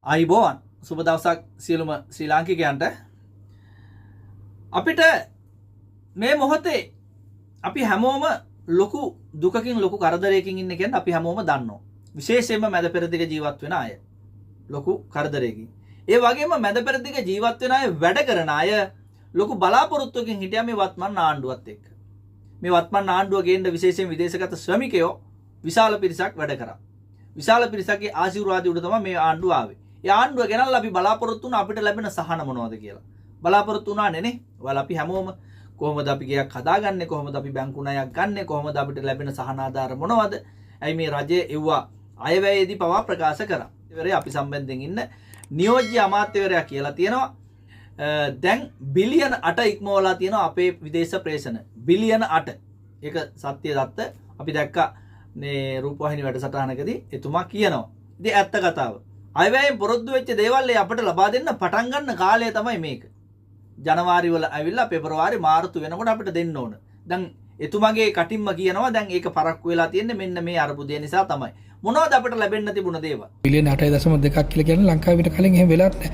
අයිබෝවන් සුබ දවසක් සියලුම ශ්‍රී ලාංකිකයන්ට. අපිට මේ මොහොතේ අපි හැමෝම ලොකු දුකකින් ලොකු කරදරයකින් ඉන්න කියන්නේ අපි හැමෝම දන්නවා. විශේෂයෙන්ම මැද පෙරදිග ජීවත් වෙන අය ලොකු කරදරයකින්. ඒ වගේම මැද පෙරදිග ජීවත් වෙන අය වැඩ කරන අය ලොකු බලාපොරොත්තුවකින් හිටියා මේ වත්මන් ආණ්ඩුවත් එක්ක. මේ වත්මන් ආණ්ඩුව ගේන්න විශේෂයෙන් විදේශගත ශ්‍රමිකයෝ විශාල පිරිසක් වැඩ කරා. විශාල පිරිසකගේ ආශිර්වාදය උඩ තමයි මේ ආණ්ඩුව ආවේ. ඒ ආණ්ඩුව ගැනලා අපි බලාපොරොත්තු වුණා අපිට ලැබෙන සහන මොනවද කියලා. බලාපොරොත්තු වුණානේ නේ. ඔයාලා අපි හැමෝම කොහොමද අපි ගයක් හදාගන්නේ, කොහොමද අපි බැංකු ණයක් ගන්නෙ, කොහොමද අපිට ලැබෙන සහන ආධාර මොනවද? ඇයි මේ රජය එව්වා අයවැයේදී පවා ප්‍රකාශ කරා. ඉවරේ අපි සම්බන්ධයෙන් ඉන්න නියෝජ්‍ය අමාත්‍යවරයා කියලා තියෙනවා දැන් බිලියන 8 ඉක්මවලා තියෙනවා අපේ විදේශ ප්‍රේෂණ. බිලියන 8. ඒක සත්‍ය දත්ත අපි දැක්කා මේ රූපවාහිනී වැඩසටහනකදී එතුමා කියනවා. ඉතින් ඇත්ත කතාව. අයවැයෙන් පොරොන්දු වෙච්ච දේවල් අපිට ලබා දෙන්න පටන් ගන්න කාලය තමයි මේක. ජනවාරි වල ඇවිල්ලා පෙබරවාරි මාර්තු වෙනකොට අපිට දෙන්න ඕන. දැන් එතුමාගේ කටින්ම කියනවා දැන් ඒක පරක්කු වෙලා තියෙන්නේ මෙන්න මේ අර්බුදය නිසා තමයි. මොනවද අපිට ලැබෙන්න තිබුණ දේවල්? බිලියන 8.2ක් කියලා කියන්නේ ලංකාවේ ඊට කලින් එහෙම වෙලාත් නැහැ.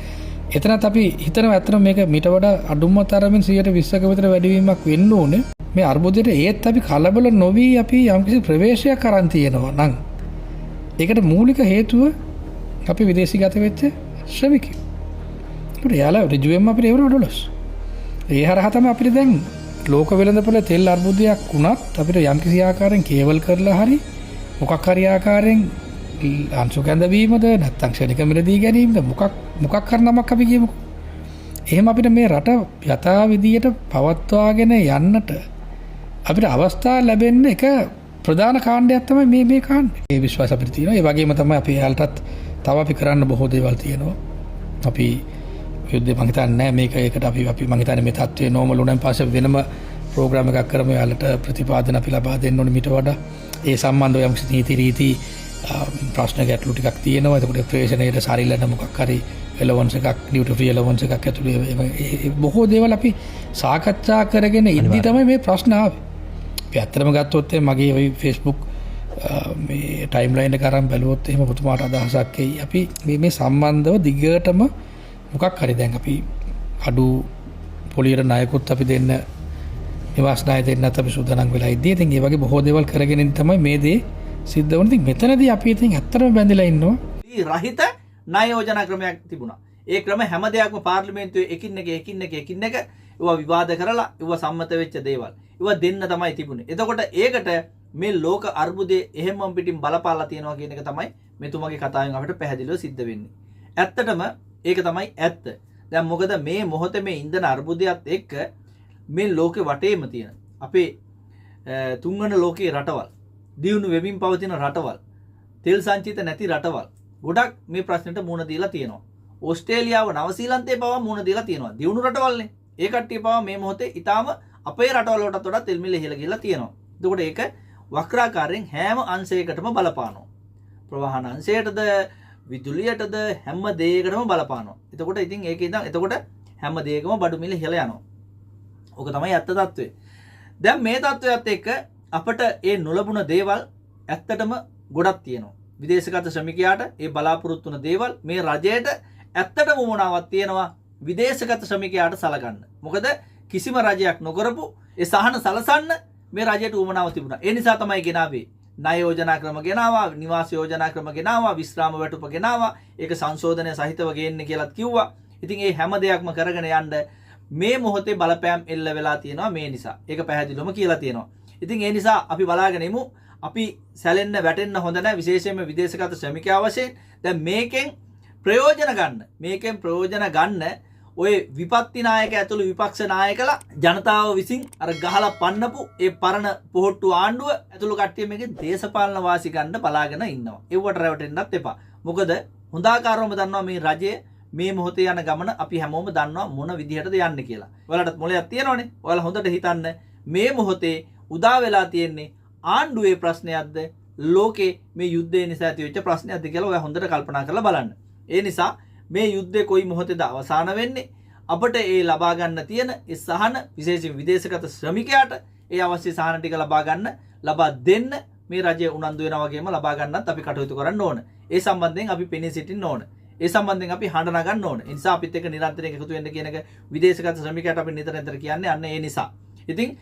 එතනත් අපි හිතනවා ඇත්තටම මේක මීට වඩා අඩුම තරමින් 120ක විතර වැඩිවීමක් වෙන්න ඕනේ. මේ අර්බුදයට ඒත් අපි කලබල නොවි අපි යම්කිසි ප්‍රවේශයක් කරන් තියෙනවා නම් ඒකට මූලික හේතුව අපි විදේශීගත වෙච්ච ශ්‍රමිකයෝ. ඒකට යාලා ඍජුවෙන්ම අපිට ඒවර ඩොලර්ස්. ඒ හරහා තමයි අපිට දැන් ලෝක වෙළඳපොළ තෙල් අර්බුදයක් වුණත් අපිට යම්කිසි ආකාරයෙන් කේවල් කරලා හරි මොකක් හරි ආකාරයෙන් අංශු කැඳවීමද නැත්නම් ක්ෂණික මිලදී ගැනීමද මොකක් කරනමක් අපි කියමුකෝ. එහෙම අපිට මේ රට යථා විදියට පවත්වාගෙන යන්නට අපිට අවස්ථා ලැබෙන්න එක ප්‍රධාන කාණ්ඩයක් තමයි මේ කාණ්ඩය. ඒ විශ්වාස අපිට තියෙනවා. ඒ වගේම තමයි අපි යාලටත් තව අපි කරන්න බොහෝ දේවල් තියෙනවා. අපි යුද්ධේ මං හිතන්නේ නැහැ මේක ඒකට අපි මං හිතන්නේ මේ තත්ත්වයේ නෝමල් වුණාන් පස්සේ වෙනම ප්‍රෝග්‍රෑම් එකක් කරමු යාලට ප්‍රතිපාදන අපි ලබා දෙන්න ඕනේ මීට වඩා. ඒ සම්බන්ධව යම් නීති රීති ප්‍රශ්න ගැටලු ටිකක් තියෙනවා. එතකොට ප්‍රේෂණයට සරිලන මොකක් හරි එලවන්ස් එකක් ඩියුටි ෆ්‍රී එලවන්ස් එකක් ඇතුළේ බොහෝ දේවල් අපි සාකච්ඡා කරගෙන ඉඳි තමයි මේ ප්‍රශ්න ආවේ. අපි ඇත්තටම ගත්තොත් මගේ ওই Facebook මේ ටයිම්ලයින් එක අරන් බැලුවොත් එහෙම පුතුමාට අදහසක් එයි. අපි මේ සම්බන්ධව දිගටම මොකක් හරි දැන් අපි අඩු පොලියට ණයකුත් අපි දෙන්න නිවාස ණය දෙන්නත් අපි සූදානම් වෙලා ඉද්දී. ඉතින් ඒ වගේ බොහෝ දේවල් කරගෙන ඉඳි තමයි මේ දේ සිද්ධ වුණේ. ඉතින් මෙතනදී අපි ඉතින් ඇත්තටම බැඳලා ඉන්නවා. රහිත ණය යෝජනා ක්‍රමයක් තිබුණා. ඒ ක්‍රම හැම දෙයක්ම පාර්ලිමේන්තුවේ එකින් එක ඒවා විවාද කරලා ඒවා සම්මත වෙච්ච දේවල්. ඒවා දෙන්න තමයි තිබුණේ. එතකොට ඒකට මේ ලෝක අර්බුදයේ එහෙමම පිටින් බලපාලා තියෙනවා කියන එක තමයි මෙතුමගේ කතාවෙන් අපිට පැහැදිලිව සිද්ධ වෙන්නේ. ඇත්තටම ඒක තමයි ඇත්ත. දැන් මොකද මේ මොහොතේ මේ ඉන්ධන අර්බුදයත් එක්ක මේ ලෝකේ වටේම තියෙන අපේ තුන්වන ලෝකයේ රටවල්, දියුණු වෙමින් පවතින රටවල්, තෙල් සංචිත නැති රටවල් ගොඩක් මේ ප්‍රශ්නෙට මුහුණ දීලා තියෙනවා. ඕස්ට්‍රේලියාව, නවසීලන්තේ පවා මුහුණ දීලා තියෙනවා. දියුණු රටවල්නේ. ඒ කට්ටිය පවා මේ මොහොතේ ඊටාම අපේ රටවල් වලටත් වඩා තෙල් මිල ඉහළ ගිහිල්ලා තියෙනවා. එතකොට ඒක වක්‍රාකාරයෙන් හැම අංශයකටම බලපානවා. ප්‍රවාහන අංශයටද, විදුලියටද හැම දෙයකටම බලපානවා. එතකොට ඉතින් ඒකේ ඉඳන් එතකොට හැම දෙයකම බඩු මිල ඉහළ යනවා. ඕක තමයි ඇත්ත తත්වය. දැන් මේ తත්වයත් එක්ක අපිට ඒ නොලබුණ දේවල් ඇත්තටම ගොඩක් තියෙනවා. විදේශගත ශ්‍රමිකයාට ඒ බලාපොරොත්තු වන දේවල් මේ රජයට ඇත්තටම වුණාවක් තියෙනවා විදේශගත ශ්‍රමිකයාට සලකන්න. මොකද කිසිම රජයක් නොකරපු ඒ සහන සලසන්න මේ රජයට උවමනාව තිබුණා. ඒ නිසා තමයි ගෙනාවේ ණය යෝජනා ක්‍රම ගෙනාවා, නිවාස යෝජනා ක්‍රම ගෙනාවා, විශ්‍රාම වැටුප ගෙනාවා. ඒක සංශෝධනය සහිතව ගේන්න කියලාත් කිව්වා. ඉතින් මේ හැම දෙයක්ම කරගෙන යන්න මේ මොහොතේ බලපෑම් එල්ල වෙලා තියෙනවා මේ නිසා. ඒක පැහැදිලිවම කියලා තියෙනවා. ඉතින් ඒ නිසා අපි බලාගෙන ඉමු. අපි සැලෙන්න වැටෙන්න හොඳ නැහැ. විශේෂයෙන්ම විදේශගත ශ්‍රමිකයා වශයෙන් දැන් මේකෙන් ප්‍රයෝජන ගන්න ඔය විපත්ති නායක ඇතුළු විපක්ෂ නායකලා ජනතාව විසින් අර ගහලා පන්නපු ඒ පරණ පොහොට්ටු ආණ්ඩුව ඇතුළු කට්ටිය මේකේ දේශපාලන වාසි ගන්න බලාගෙන ඉන්නවා. ඒවට රැවටෙන්නත් එපා. මොකද හොඳාකාරවම දන්නවා මේ රජය මේ මොහොතේ යන ගමන අපි හැමෝම දන්නවා මොන විදිහටද යන්නේ කියලා. ඔයාලටත් මොලයක් තියෙනවනේ. ඔයාලා හොඳට හිතන්න මේ මොහොතේ උදා වෙලා තියෙන්නේ ආණ්ඩුවේ ප්‍රශ්නයක්ද ලෝකේ මේ යුද්ධය නිසා ඇතිවෙච්ච ප්‍රශ්නයක්ද කියලා ඔයා හොඳට කල්පනා කරලා බලන්න. ඒ නිසා මේ යුද්ධය කොයි මොහොතේද අවසාන වෙන්නේ අපට ඒ ලබා ගන්න තියෙන ඒ සහන විශේෂයෙන් විදේශගත ශ්‍රමිකයාට ඒ අවශ්‍ය සහන ටික ලබා දෙන්න මේ රජය උනන්දු වෙනා වගේම ලබා ගන්නත් අපි කටයුතු කරන්න ඕන. ඒ සම්බන්ධයෙන් අපි පෙනී සිටින්න ඕන. ඒ සම්බන්ධයෙන් අපි හඬ නගන්න ඕන. ඒ නිසා අපිත් එක්ක නිරන්තරයෙන් එකතු වෙන්න කියන එක විදේශගත ශ්‍රමිකයාට අපි නිතර කියන්නේ අන්න ඒ නිසා. ඉතින්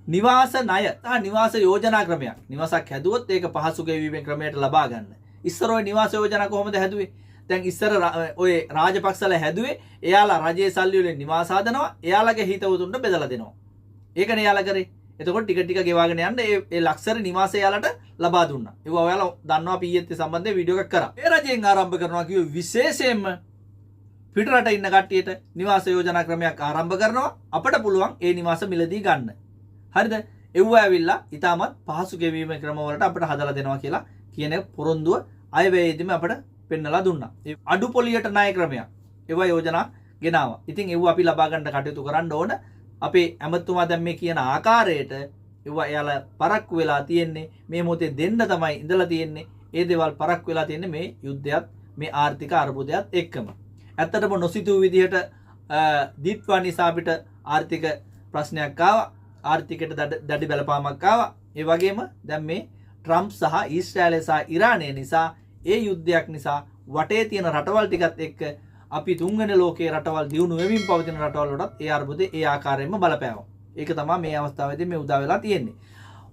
නිවාස ණය නිවාස යෝජනා ක්‍රමයක්. නිවාසක් හැදුවොත් ඒක පහසු ගෙවීමේ ක්‍රමයට ලබා ගන්න. ඉස්සර ඔය නිවාස යෝජනා කොහොමද හැදුවේ? දැන් ඉස්සර ඔය රාජපක්ෂල හැදුවේ එයාලා රජයේ සල්ලි වලින් නිවාස හදනවා, එයාලගේ හිතවතුන්ට බෙදලා දෙනවා. ඒකනේ එයාලා කරේ. එතකොට ටික ටික ගෙවාගෙන යන්න ඒ ලක්ෂර නිවාස එයාලට ලබා දුන්නා. ඒක ඔයාලා දන්නවා PET සම්බන්ධයෙන් වීඩියෝ එකක් කරා. ඒ රජයෙන් ආරම්භ කරනවා කිව්ව විශේෂයෙන්ම පිටරට ඉන්න කට්ටියට නිවාස යෝජනා ක්‍රමයක් ආරම්භ කරනවා. අපිට පුළුවන් ඒ නිවාස මිලදී ගන්න. හරිද? එව්ව ඇවිල්ලා ඊටමත් පහසු ගෙවීමේ ක්‍රම වලට අපිට හදලා දෙනවා කියලා කියන පොරොන්දුව අයවැයේදීම අපිට පෙන්නලා දුන්නා. ඒ අඩු පොලියට ණය ක්‍රමයක්. ඒවා යෝජනා ගෙනාවා. ඉතින් ඒව අපි ලබා ගන්න කටයුතු කරන්න ඕන. අපේ ඇමතුමා දැන් මේ කියන ආකාරයට ඒවා එයාලා පරක්කු වෙලා තියෙන්නේ. මේ මොහොතේ දෙන්න තමයි ඉඳලා තියෙන්නේ. ඒ දේවල් පරක්කු වෙලා තියෙන්නේ මේ යුද්ධයත් මේ ආර්ථික අර්බුදයත් එක්කම. ඇත්තටම නොසිතූ විදිහට දීත්වා නිසා අපිට ආර්ථික ප්‍රශ්නයක් ආවා. ආර්ථිකයට දැඩි බලපාමක් ආවා. ඒ වගේම දැන් මේ ට්‍රම්ප් සහ ඊශ්‍රායලය සහ ඉරානය නිසා ඒ යුද්ධයක් නිසා වටේ තියෙන රටවල් ටිකත් එක්ක අපි තුන්වෙනි ලෝකයේ රටවල් දියුණු වෙමින් පවතින රටවල් වලටත් ඒ අර්බුදේ ඒ ආකාරයෙන්ම බලපෑවා. ඒක තමයි මේ අවස්ථාවේදී මේ උදා වෙලා තියෙන්නේ.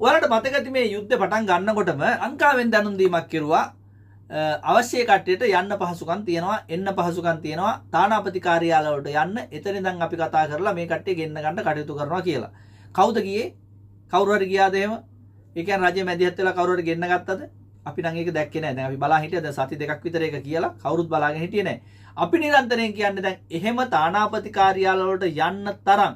ඔයාලට මතක ඇති මේ යුද්ධ පටන් ගන්නකොටම ලංකාවෙන් දැනුම් දීමක් කෙරුවා. අවශ්‍ය කට්ටියට යන්න පහසුකම් තියෙනවා, එන්න පහසුකම් තියෙනවා, තානාපති කාර්යාල වලට යන්න. එතන ඉඳන් අපි කතා කරලා මේ කට්ටිය ගෙන්න ගන්න කටයුතු කරනවා කියලා. කවුද ගියේ? කවුරු හරි ගියාද එහෙම? ඒ කියන්නේ රජයේ මැදිහත් වෙලා කවුරු හරි ගෙන්න ගත්තද? අපි නම් ඒක දැක්කේ නැහැ. දැන් අපි බලා හිටියා. දැන් සති දෙකක් විතර ඒක කියලා කවුරුත් බලාගෙන හිටියේ නැහැ. අපි නිරන්තරයෙන් කියන්නේ දැන් එහෙම තානාපති කාර්යාල වලට යන්න තරම්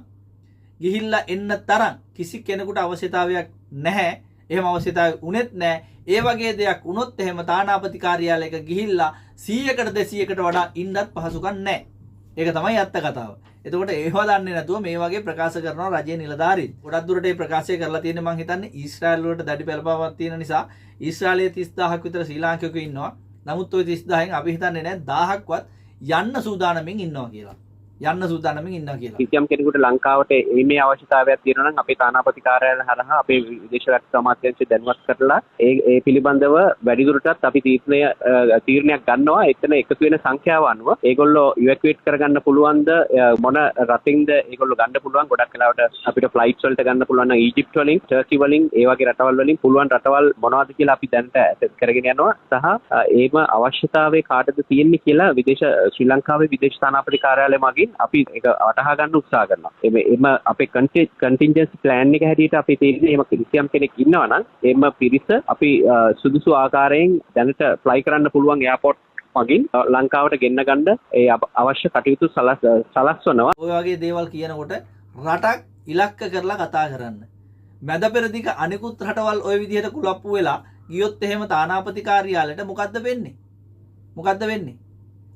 ගිහිල්ලා එන්න තරම් කිසි කෙනෙකුට අවශ්‍යතාවයක් නැහැ. එහෙම අවශ්‍යතාවයක් උනේත් නැහැ. ඒ වගේ දෙයක් වුණොත් එහෙම තානාපති කාර්යාලයක ගිහිල්ලා 100කට 200කට වඩා ඉන්නත් පහසුකම් නැහැ. ඒක තමයි ඇත්ත කතාව. එතකොට ඒවා දන්නේ නැතුව මේ වගේ ප්‍රකාශ කරනවා රජයේ නිලධාරීන්. ගොඩක් දුරට මේ ප්‍රකාශය කරලා තියෙන්නේ මං හිතන්නේ ඊශ්‍රායල් වලට දැඩි බලපාවක් තියෙන නිසා. ඊශ්‍රායලයේ 30000ක් විතර ශ්‍රී ලාංකිකයෝ ඉන්නවා. නමුත් ওই 30000න් අපි හිතන්නේ නැහැ 1000ක්වත් යන්න සූදානමින් ඉන්නවා කියලා. යන්න සූදානමින් ඉන්නවා කියලා. කිසියම් කෙනෙකුට ලංකාවට මේ අවශ්‍යතාවයක් තියෙනවා නම් අපේ තානාපති කාර්යාලය හරහා අපේ විදේශ රට අමාත්‍යාංශය දැනුවත් කරලා ඒ පිළිබඳව වැඩිදුරටත් අපි තීරණයක් ගන්නවා. එතන එකතු වෙන සංඛ්‍යාව අනුව ඒගොල්ලෝ ඉවැක්යුවේට් කරගන්න පුළුවන්ද මොන රටින්ද ඒගොල්ලෝ ගන්න පුළුවන්. ගොඩක් වෙලාවට අපිට ෆ්ලයිට්ස් වලට ගන්න පුළුවන් නම් ඊජිප්ට් වලින්, ටර්කි වලින්, ඒ වගේ රටවල් වලින් පුළුවන් රටවල් මොනවද කියලා අපි දැනට ඇසස් කරගෙන යනවා. සහ ඒම අවශ්‍යතාවය කාටද තියෙන්නේ කියලා ශ්‍රී ලංකාවේ විදේශ තානාපති කාර්යාලය මගින් අපි ඒක වටහා ගන්න උත්සාහ කරනවා. එම අපේ කන්ටින්ජන්සි ප්ලෑන් එක හැටියට අපි තියෙන්නේ එහෙම කිසියම් කෙනෙක් ඉන්නවා නම් එම පිරිස අපි සුදුසු ආකාරයෙන් දැනට ෆ්ලයි කරන්න පුළුවන් එයාපෝට් මගින් ලංකාවට ගෙන්න ගන්න ඒ අවශ්‍ය කටයුතු සලස්වනවා. ඔය වගේ දේවල් කියනකොට රටක් ඉලක්ක කරලා කතා කරන්න. මැද පෙරදිග අනිකුත් රටවල් ওই විදිහට කුලප්පු වෙලා ගියොත් එහෙම තානාපති කාර්යාලයට මොකද්ද වෙන්නේ? මොකද්ද වෙන්නේ?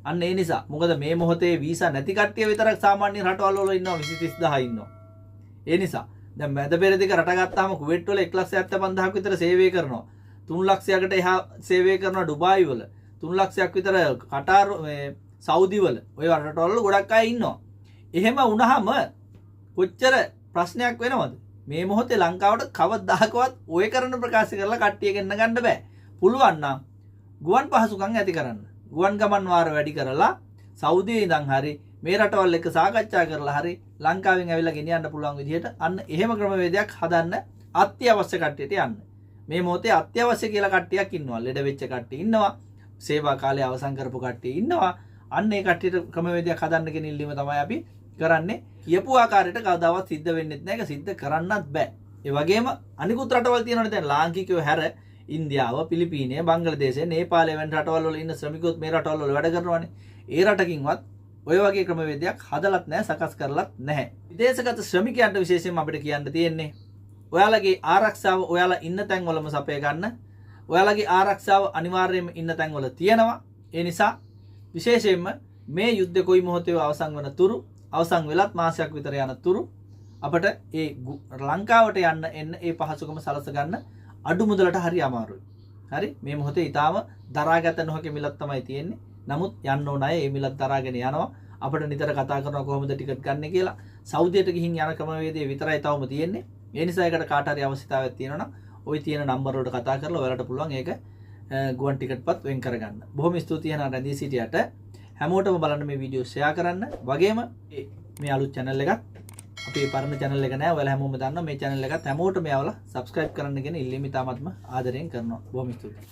අන්න ඒ නිසා මොකද මේ මොහොතේ වීසා නැති කට්ටිය විතරක් සාමාන්‍ය රටවල් වල ඉන්නවා 20000 ඉන්නවා. ඒ නිසා දැන් මැද පෙරදිග රට ගත්තාම කුවේට් වල 175000ක් විතර සේවය කරනවා. 3 ලක්ෂයකට එහා සේවය කරනවා ඩුබායි වල. 3 ලක්ෂයක් විතර කටාර් සෞදි වල. ඔය රටවල ගොඩක් අය ඉන්නවා. එහෙම වුණාම කොච්චර ප්‍රශ්නයක් වෙනවද? මේ මොහොතේ ලංකාවට කවදාකවත් ඔය කරන ප්‍රකාශ කරලා කට්ටිය ගෙන්න ගන්න බෑ. පුළුවන් නම් ගුවන් පහසුකම් ඇති කරන්න. ගුවන් ගමන් වාර වැඩි කරලා සෞදියේ ඉඳන් හරි මේ රටවල් එක්ක සාකච්ඡා කරලා හරි ලංකාවෙන් ඇවිල්ලා ගෙනියන්න පුළුවන් විදිහට අන්න එහෙම ක්‍රමවේදයක් හදන්න අත්‍යවශ්‍ය කට්ටියට යන්න. මේ මොහොතේ අත්‍යවශ්‍ය කියලා කට්ටියක් ඉන්නවා. ලෙඩ වෙච්ච කට්ටිය ඉන්නවා. සේවා කාලය අවසන් කරපු කට්ටිය ඉන්නවා. අන්න ඒ කට්ටියට ක්‍රමවේදයක් හදන්න කියන ඉල්ලීම තමයි අපි කරන්නේ. කියපු ආකාරයට කවදාවත් සිද්ධ වෙන්නේ නැහැ. ඒක සිද්ධ කරන්නත් බෑ. ඒ වගේම අනිකුත් රටවල් තියෙනවනේ දැන් ලාංකිකයෝ හැර ඉන්දියාව, පිලිපීනය, බංග්ලාදේශය, නේපාලය වැනි රටවල් වල ඉන්න ශ්‍රමිකයොත් මේ රටවල් වල වැඩ කරනවානේ. ඒ රටකින්වත් ඔය වගේ ක්‍රමවේදයක් හදලත් නැහැ, සකස් කරලත් නැහැ. විදේශගත ශ්‍රමිකයන්ට විශේෂයෙන්ම අපිට කියන්න තියෙන්නේ ඔයාලගේ ආරක්ෂාව ඔයාලා ඉන්න තැන්වලම සපය ගන්න. ඔයාලගේ ආරක්ෂාව අනිවාර්යයෙන්ම ඉන්න තැන්වල තියෙනවා. ඒ නිසා විශේෂයෙන්ම මේ යුද්ධ කොයි මොහොතේ අවසන් වන තුරු, අවසන් වෙලත් මාසයක් විතර යන තුරු අපිට ඒ ලංකාවට යන්න එන්න ඒ පහසුකම සලස ගන්න අඩු මුදලට හරි අමාරුයි. හරි මේ මොහොතේ ඊටාම දරාගත නොහැකි මිලක් තමයි තියෙන්නේ. නමුත් යන්න ඕන අය මේ මිලක් දරාගෙන යනවා. අපිට නිතර කතා කරනවා කොහොමද ටිකට් ගන්න කියලා. සෞදියට ගිහින් යන ක්‍රමවේදය විතරයි තවම තියෙන්නේ. ඒ නිසා ඒකට කාට හරි අවශ්‍යතාවයක් තියෙනවා නම් ওই තියෙන නම්බර වලට කතා කරලා ඔයාලට පුළුවන් ඒක ගුවන් ටිකට්පත් වෙන් කරගන්න. බොහොම ස්තුතියි එහෙනම් රැඳී සිටියට. හැමෝටම බලන්න මේ වීඩියෝ ෂෙයා කරන්න. වගේම මේ අලුත් channel එකත් අපේ පරණ channel එක නෑ. ඔයාලා හැමෝම දන්නවා මේ channel එකත් හැමෝටම යවලා subscribe කරන්න කියන ඉල්ලීම ඉතාමත්ම ආදරයෙන් කරනවා. බොහොම ස්තුතියි.